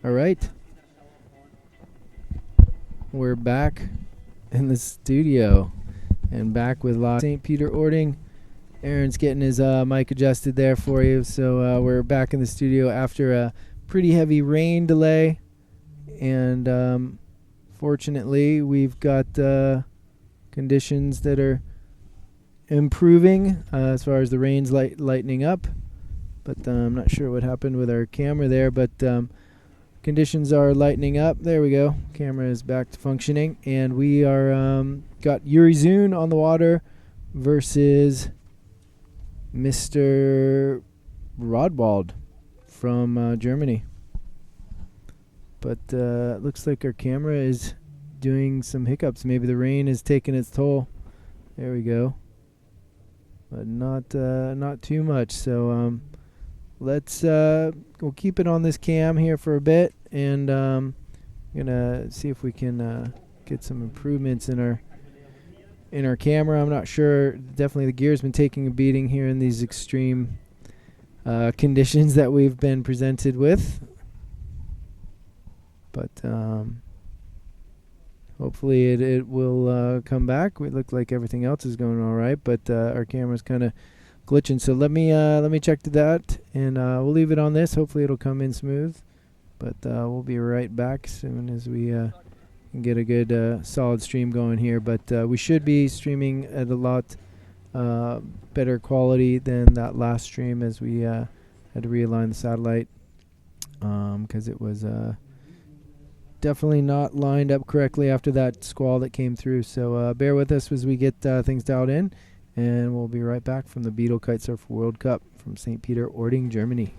All right. We're back in the studio and back with St. Peter Ording. Aaron's getting his mic adjusted there for you. So we're back in the studio after a pretty heavy rain delay. And fortunately, we've got conditions that are improving as far as the rain's lightening up. But I'm not sure what happened with our camera there, but conditions are lightening up. There we go. Camera is back to functioning. And we are got Yuri Zun on the water versus Mr. Rodwald from Germany. But it looks like our camera is doing some hiccups. Maybe the rain is taking its toll. There we go. But not too much. So we'll keep it on this cam here for a bit, and I'm gonna see if we can get some improvements in our camera. I'm not sure. Definitely the gear's been taking a beating here in these extreme conditions that we've been presented with. But hopefully it will come back. We look like everything else is going all right, but our camera's kind of glitching. So let me check to that, and we'll leave it on this. Hopefully it'll come in smooth. But we'll be right back as soon as we can get a good solid stream going here. But we should be streaming at a lot better quality than that last stream, as we had to realign the satellite because it was definitely not lined up correctly after that squall that came through. So bear with us as we get things dialed in, and we'll be right back from the Beetle Kitesurf World Cup from St. Peter Ording, Germany.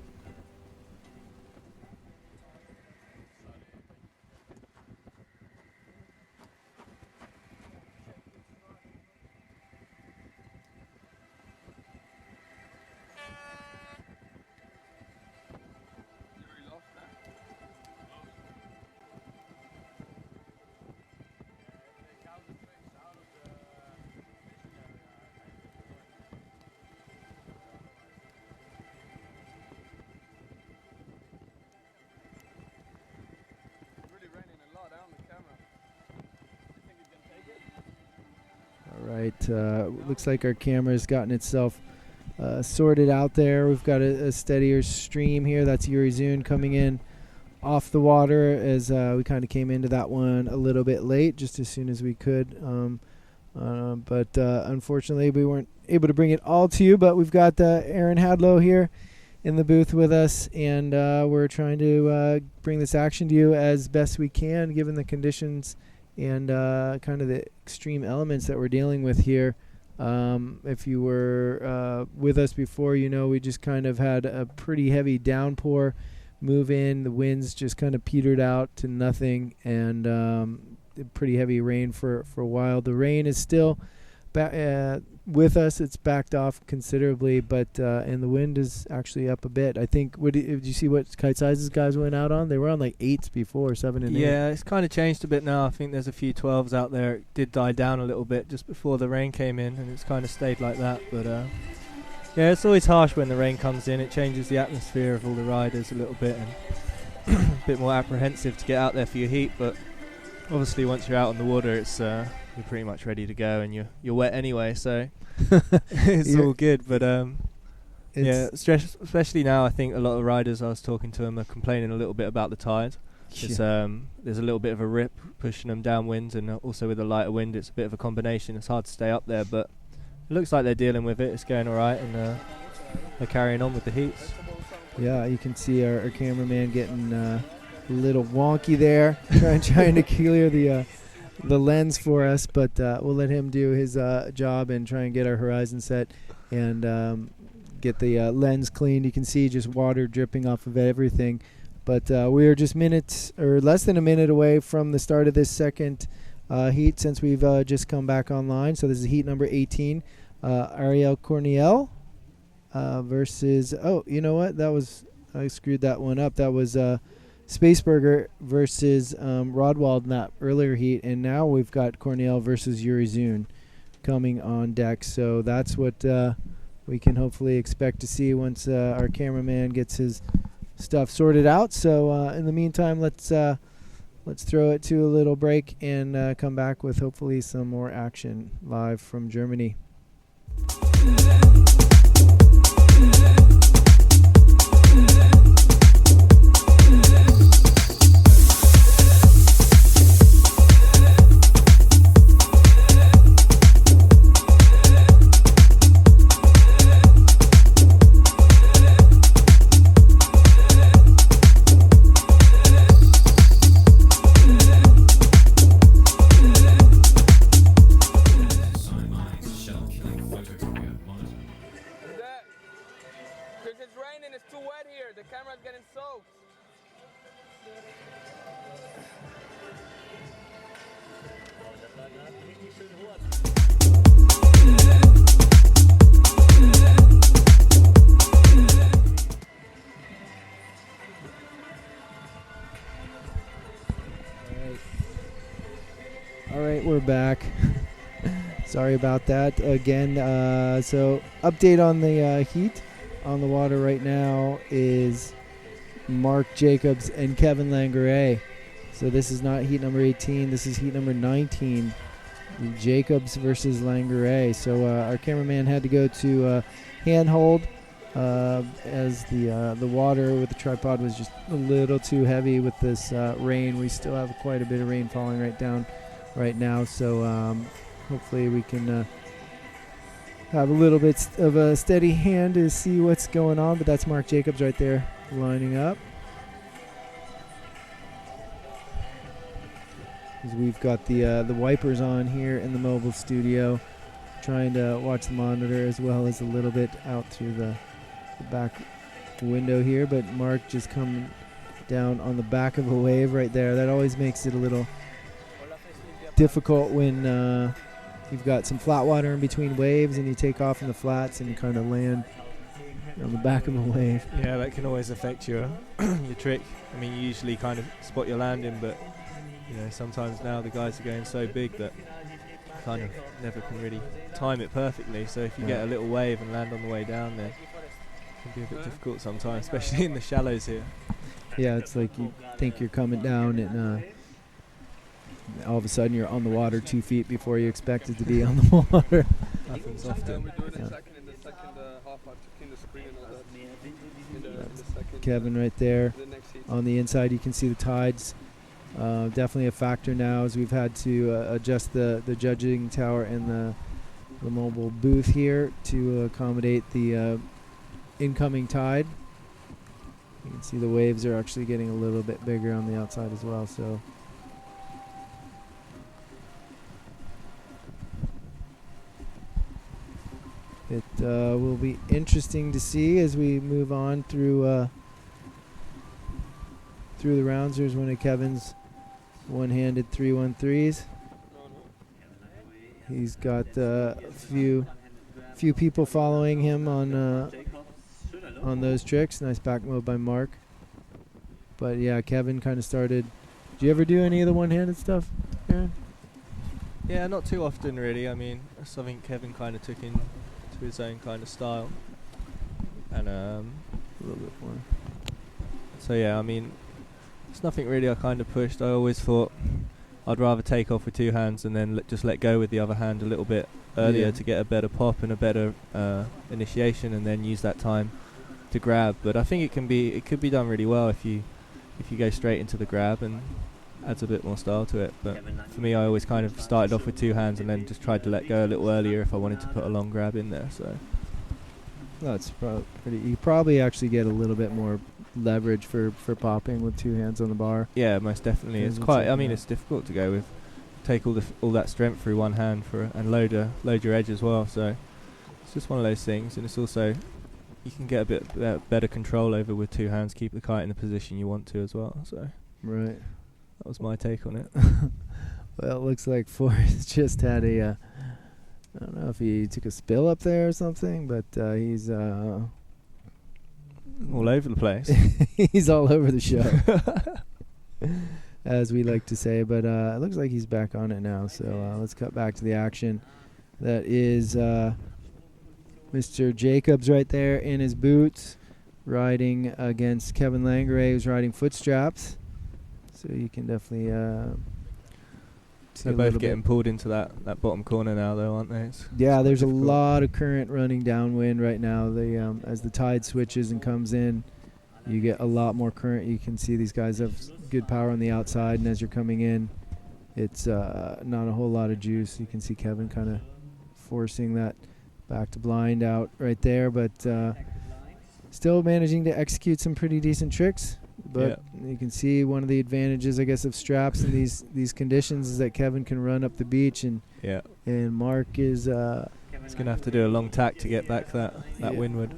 Looks like our camera's gotten itself sorted out there. We've got a steadier stream here. That's Yuri Zun coming in off the water, as we kind of came into that one a little bit late, just as soon as we could. But unfortunately, we weren't able to bring it all to you. But we've got Aaron Hadlow here in the booth with us, and we're trying to bring this action to you as best we can, given the conditions and kind of the extreme elements that we're dealing with here. If you were with us before, you know we just kind of had a pretty heavy downpour move in. The winds just kind of petered out to nothing, and pretty heavy rain for a while. The rain is still with us. It's backed off considerably, but and the wind is actually up a bit. I think. Did you see what kite sizes guys went out on? They were on like 8s before, 7 and 8. Yeah, it's kind of changed a bit now. I think there's a few 12s out there. It did die down a little bit just before the rain came in, and it's kind of stayed like that. But yeah, it's always harsh when the rain comes in. It changes the atmosphere of all the riders a little bit, and a bit more apprehensive to get out there for your heat. But obviously, once you're out on the water, it's you're pretty much ready to go, and you're wet anyway, so it's all good. But yeah, especially now, I think a lot of riders I was talking to them are complaining a little bit about the tide. There's a little bit of a rip pushing them downwind, and also with the lighter wind, it's a bit of a combination. It's hard to stay up there, but it looks like they're dealing with it. It's going all right, and they're carrying on with the heats. Yeah, you can see our cameraman getting a little wonky there, trying to clear the lens for us, but we'll let him do his job and try and get our horizon set and get the lens cleaned. You can see just water dripping off of everything. But we are just minutes or less than a minute away from the start of this second heat, since we've just come back online. So this is heat number 18. Ariel Corniel versus, oh, you know what? I screwed that one up. That was Spaceburger versus Rodwald in that earlier heat, and now we've got Corniel versus Yuri Zun coming on deck. So that's what we can hopefully expect to see once our cameraman gets his stuff sorted out. So in the meantime, let's throw it to a little break and come back with hopefully some more action live from Germany. All right, we're back. Sorry about that again. So update on the heat on the water right now is Mark Jacobs and Kevin Langeret. So this is not heat number 18. This is heat number 19. Jacobs versus Langeret. So our cameraman had to go to handhold as the water with the tripod was just a little too heavy with this rain. We still have quite a bit of rain falling right down right now. So hopefully we can have a little bit of a steady hand to see what's going on. But that's Mark Jacobs right there lining up. We've got the wipers on here in the mobile studio, trying to watch the monitor as well as a little bit out through the back window here. But Mark just coming down on the back of a wave right there. That always makes it a little difficult when you've got some flat water in between waves and you take off in the flats and you kind of land on the back of a wave. Yeah, that can always affect your your trick. I mean, you usually kind of spot your landing, but you know, sometimes now the guys are going so big that you kind of never can really time it perfectly. So if you get a little wave and land on the way down there, it can be a bit difficult sometimes, especially in the shallows here. Yeah, it's like you think you're coming down and all of a sudden you're on the water 2 feet before you expected to be on the water. Happens often. Kevin right there. On the inside you can see the tides. Definitely a factor now as we've had to adjust the judging tower and the mobile booth here to accommodate the incoming tide. You can see the waves are actually getting a little bit bigger on the outside as well. So it will be interesting to see as we move on through the rounds. There's one of Kevin's one-handed 3-1-3s. He's got a few people following him on those tricks. Nice back move by Mark. But yeah, Kevin kind of started. Do you ever do any of the one-handed stuff, Aaron? Yeah, not too often really. I mean, that's something Kevin kind of took into his own kind of style, and a little bit more. So yeah, I mean, it's nothing really I kind of pushed. I always thought I'd rather take off with two hands and then just let go with the other hand a little bit earlier to get a better pop and a better initiation, and then use that time to grab. But I think it could be done really well if you go straight into the grab, and adds a bit more style to it. But for me, I always kind of started off with two hands and then just tried to let go a little earlier if I wanted to put a long grab in there. So that's pretty. You probably actually get a little bit more leverage for popping with two hands on the bar. Yeah, most definitely. It's quite. I mean, it's difficult to go with. Take all that strength through one hand and load your edge as well. So it's just one of those things, and it's also you can get a bit better control over with two hands. Keep the kite in the position you want to as well. So right. That was my take on it. Well, it looks like Forrest just had I don't know if he took a spill up there or something, but he's all over the place. He's all over the show, as we like to say. But it looks like he's back on it now. So let's cut back to the action. That is Mr. Jacobs right there in his boots. riding against Kevin Langray, who's riding foot straps. So you can definitely see They're a both little getting bit. pulled into that bottom corner now, though, aren't they? Yeah, it's there's a difficult. lot of current running downwind right now. They as the tide switches and comes in, you get a lot more current. You can see these guys have good power on the outside, and as you're coming in, it's not a whole lot of juice. You can see Kevin kind of forcing that back to blind out right there, but still managing to execute some pretty decent tricks. But you can see one of the advantages, I guess, of straps in these conditions is that Kevin can run up the beach, and Mark is he's gonna have to do a long tack to get back that windward.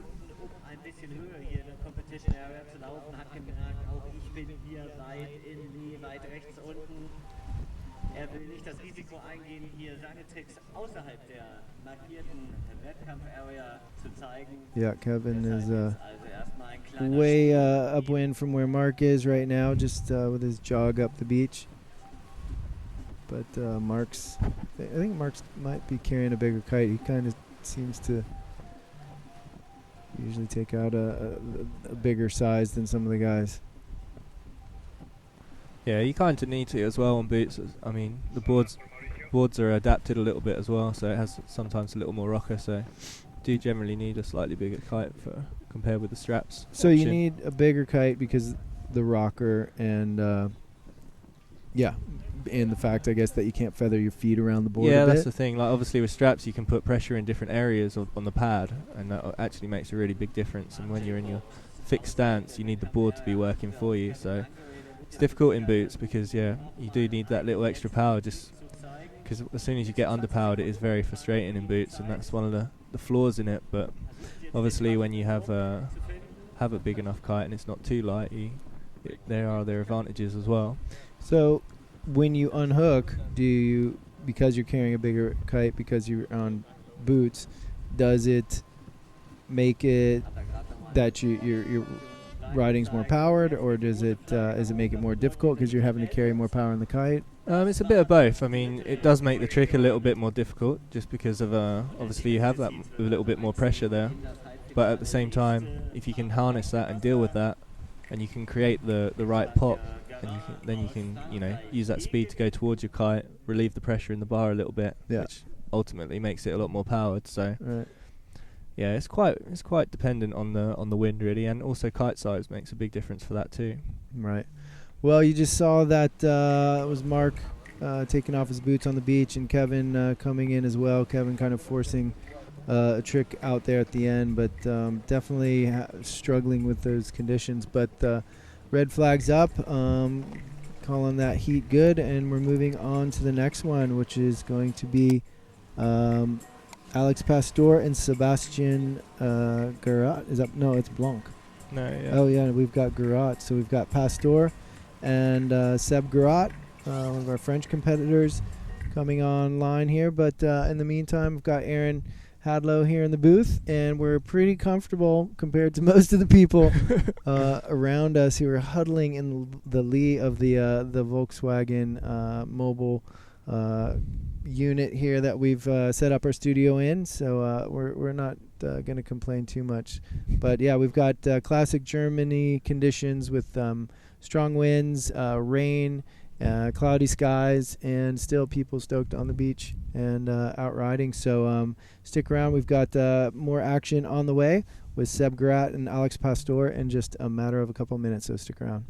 Ein bisschen höher hier in der Competition Area zu laufen, hat gemerkt, auch ich bin hier weit in weit rechts unten. Will nicht das Risiko eingehen, hier seine Tricks außerhalb der markierten Wettkampf-Area zu zeigen. Yeah, Kevin is Also erstmal ein kleiner way Sprung. upwind from where Mark is right now, just with his jog up the beach. But I think Mark's might be carrying a bigger kite. He kind of seems to usually take out a bigger size than some of the guys. Yeah, you kind of need to as well on boots. I mean, the boards are adapted a little bit as well, so it has sometimes a little more rocker. So, do generally need a slightly bigger kite compared with the straps. So you option. need a bigger kite because the rocker and and the fact, I guess, that you can't feather your feet around the board. Yeah, a that's bit. the thing. Like, obviously with straps, you can put pressure in different areas on the pad, and that actually makes a really big difference. And when you're in your fixed stance, you need the board to be working for you. So it's difficult in boots because you do need that little extra power, just because as soon as you get underpowered, it is very frustrating in boots, and that's one of the flaws in it. But obviously, when you have a big enough kite and it's not too light, there are their advantages as well. So when you unhook, do you, because you're carrying a bigger kite, because you're on boots, does it make it that your riding's more powered, or does it make it more difficult because you're having to carry more power on the kite? It's a bit of both. I mean, it does make the trick a little bit more difficult just because of obviously you have that a little bit more pressure there. But at the same time, if you can harness that and deal with that, and you can create the right pop, and you can use that speed to go towards your kite, relieve the pressure in the bar a little bit, which ultimately makes it a lot more powered. So Right. yeah, it's quite dependent on the wind really, and also kite size makes a big difference for that too. Right. Well, you just saw that it was Mark taking off his boots on the beach, and Kevin coming in as well. Kevin kind of forcing a trick out there at the end, but definitely struggling with those conditions. But red flag's up, calling that heat good, and we're moving on to the next one, which is going to be Alex Pastor and Sebastian Garat. Is that no? It's Blanc. No, yeah. Oh yeah, we've got Garat. So we've got Pastor and Seb Garat, one of our French competitors, coming online here. But in the meantime, we've got Aaron Hadlow here in the booth, and we're pretty comfortable compared to most of the people around us who are huddling in the lee of the Volkswagen mobile unit here that we've set up our studio in. So we're not going to complain too much. But yeah, we've got classic Germany conditions with strong winds, rain, cloudy skies, and still people stoked on the beach and out riding. So stick around. We've got more action on the way with Seb Garat and Alex Pastor in just a matter of a couple minutes, so stick around.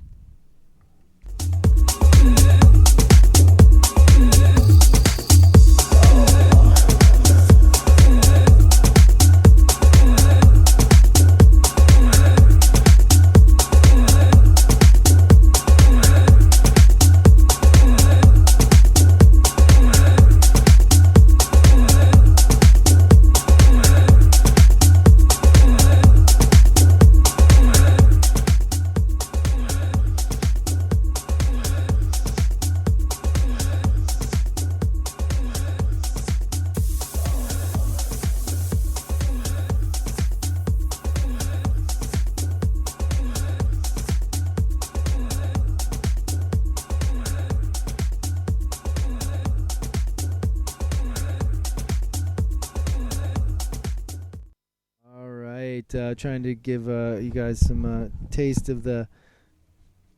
great. Trying to give you guys some taste of the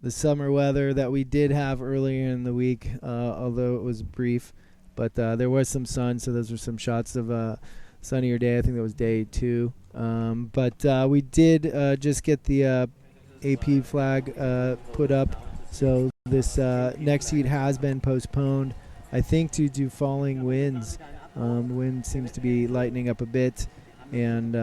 summer weather that we did have earlier in the week, although it was brief. But there was some sun, so those were some shots of a sunnier day. I think that was day 2. But we did just get the AP flag put up. So this next heat has been postponed, I think, due to falling winds. The wind seems to be lightening up a bit. And,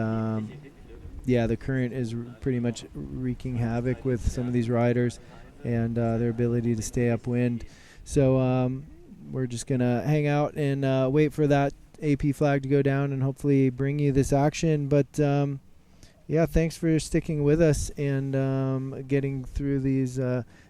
the current is pretty much wreaking havoc with some of these riders and their ability to stay upwind. So we're just going to hang out and wait for that AP flag to go down and hopefully bring you this action. But, thanks for sticking with us and getting through these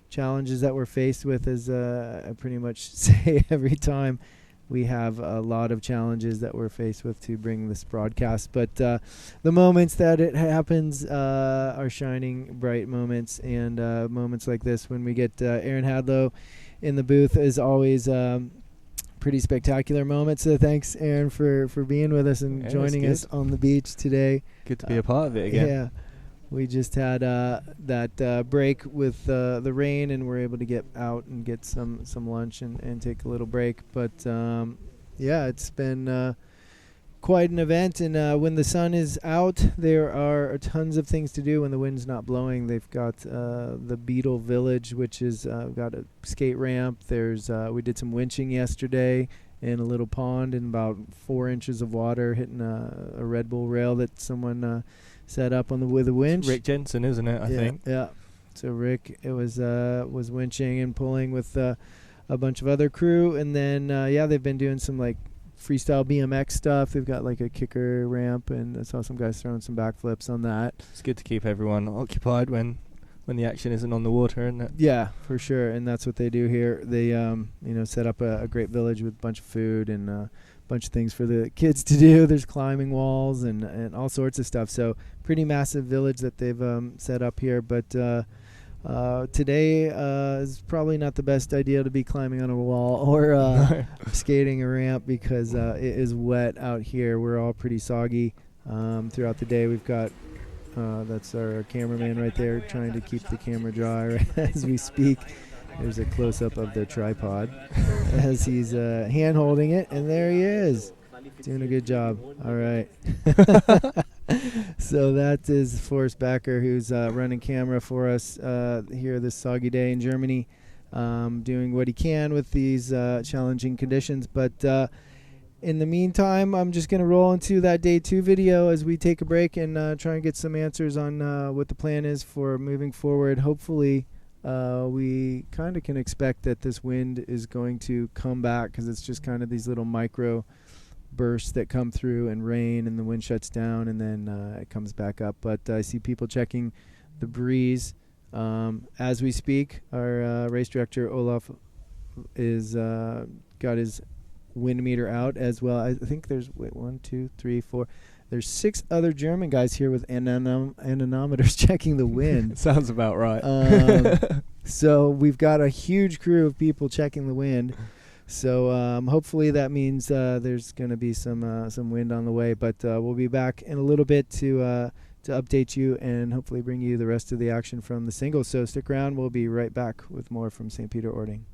challenges that we're faced with. As I pretty much say every time, we have a lot of challenges that we're faced with to bring this broadcast. But the moments that it happens are shining bright moments, and moments like this when we get Aaron Hadlow in the booth is always pretty spectacular moment. So thanks, Aaron, for being with us and joining us on the beach today. Good to be a part of it again. Yeah. We just had that break with the rain, and we're able to get out and get some lunch and take a little break. But, it's been quite an event. And when the sun is out, there are tons of things to do when the wind's not blowing. They've got the Beetle Village, which is got a skate ramp. There's we did some winching yesterday in a little pond in about 4 inches of water, hitting a Red Bull rail that someone set up with a winch. Rick Jensen, isn't it? I think. Yeah. So Rick, it was winching and pulling with a bunch of other crew, and then they've been doing some like freestyle BMX stuff. They've got like a kicker ramp, and I saw some guys throwing some backflips on that. It's good to keep everyone occupied when the action isn't on the water, isn't it? Yeah, for sure, and that's what they do here. They set up a great village with a bunch of food and a bunch of things for the kids to do. There's climbing walls and all sorts of stuff. So pretty massive village that they've set up here. But today is probably not the best idea to be climbing on a wall or skating a ramp because it is wet out here. We're all pretty soggy throughout the day. We've got that's our cameraman right there trying to keep the camera dry right as we speak. There's a close-up of the tripod as he's hand-holding it, and there he is, doing a good job. All right. So that is Forrest Backer, who's running camera for us here this soggy day in Germany, doing what he can with these challenging conditions. But in the meantime, I'm just going to roll into that day 2 video as we take a break and try and get some answers on what the plan is for moving forward. Hopefully, we kind of can expect that this wind is going to come back because it's just kind of these little micro bursts that come through and rain, and the wind shuts down, and then it comes back up. But I see people checking the breeze as we speak. Our race director, Olaf, is got his wind meter out as well. I think there's 1, 2, 3, 4. There's 6 other German guys here with anemometers checking the wind. Sounds about right. So we've got a huge crew of people checking the wind. So hopefully that means there's going to be some wind on the way. But we'll be back in a little bit to update you and hopefully bring you the rest of the action from the singles. So stick around. We'll be right back with more from St. Peter Ording.